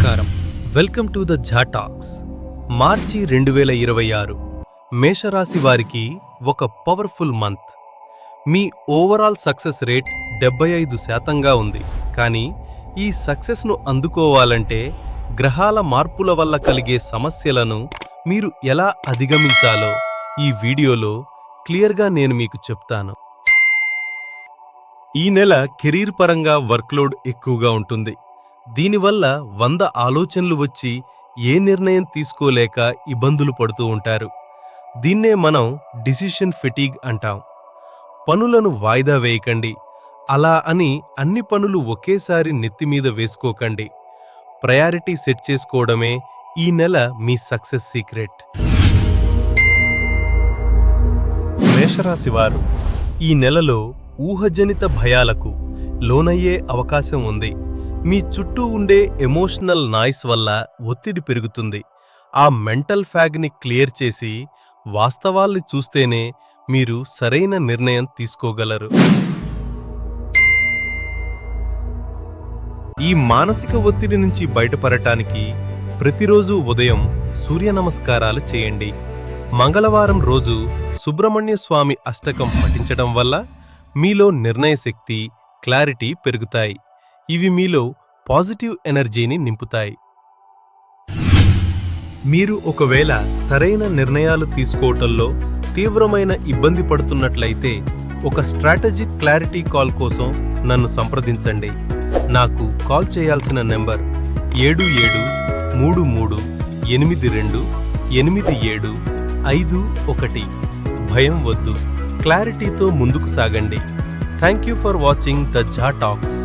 నమస్కారం. Welcome to the Jha talks. March 2026 మేషరాశి వారికి ఒక పవర్ఫుల్ మంత్. మీ ఓవరాల్ సక్సెస్ రేట్ 75%గా ఉంది. కానీ ఈ సక్సెస్ను అందుకోవాలంటే గ్రహాల మార్పుల వల్ల కలిగే సమస్యలను మీరు ఎలా అధిగమించాలో ఈ వీడియోలో క్లియర్గా నేను మీకు చెప్తాను. ఈ నెల కెరీర్ పరంగా వర్క్లోడ్ ఎక్కువగా ఉంటుంది. దీనివల్ల 100 ఆలోచనలు వచ్చి ఏ నిర్ణయం తీసుకోలేక ఇబ్బందులు పడుతూ ఉంటారు. దీన్నే మనం డిసిషన్ ఫెటీగ్ అంటాం. పనులను వాయిదా వేయకండి. అలా అని అన్ని పనులు ఒకేసారి నెత్తిమీద వేసుకోకండి. ప్రయారిటీ సెట్ చేసుకోవడమే ఈ నెల మీ సక్సెస్ సీక్రెట్. మేషరాశివారు ఈ నెలలో ఊహజనిత భయాలకు లోనయ్యే అవకాశం ఉంది. మీ చుట్టూ ఉండే ఎమోషనల్ నాయిస్ వల్ల ఒత్తిడి పెరుగుతుంది. ఆ మెంటల్ ఫ్యాగ్ని క్లియర్ చేసి వాస్తవాల్ని చూస్తేనే మీరు సరైన నిర్ణయం తీసుకోగలరు. ఈ మానసిక ఒత్తిడి నుంచి బయటపడటానికి ప్రతిరోజు ఉదయం సూర్య నమస్కారాలు చేయండి. మంగళవారం రోజు సుబ్రహ్మణ్య స్వామి అష్టకం పఠించడం వల్ల మీలో నిర్ణయశక్తి, క్లారిటీ పెరుగుతాయి. ఇవి మీలో పాజిటివ్ ఎనర్జీని నింపుతాయి. మీరు ఒకవేళ సరైన నిర్ణయాలు తీసుకోవటంలో తీవ్రమైన ఇబ్బంది పడుతున్నట్లయితే ఒక స్ట్రాటజిక్ క్లారిటీ కాల్ కోసం నన్ను సంప్రదించండి. నాకు కాల్ చేయాల్సిన నెంబర్ 7733828751. భయం వద్దు, క్లారిటీతో ముందుకు సాగండి. Thank you for watching the Jha talks.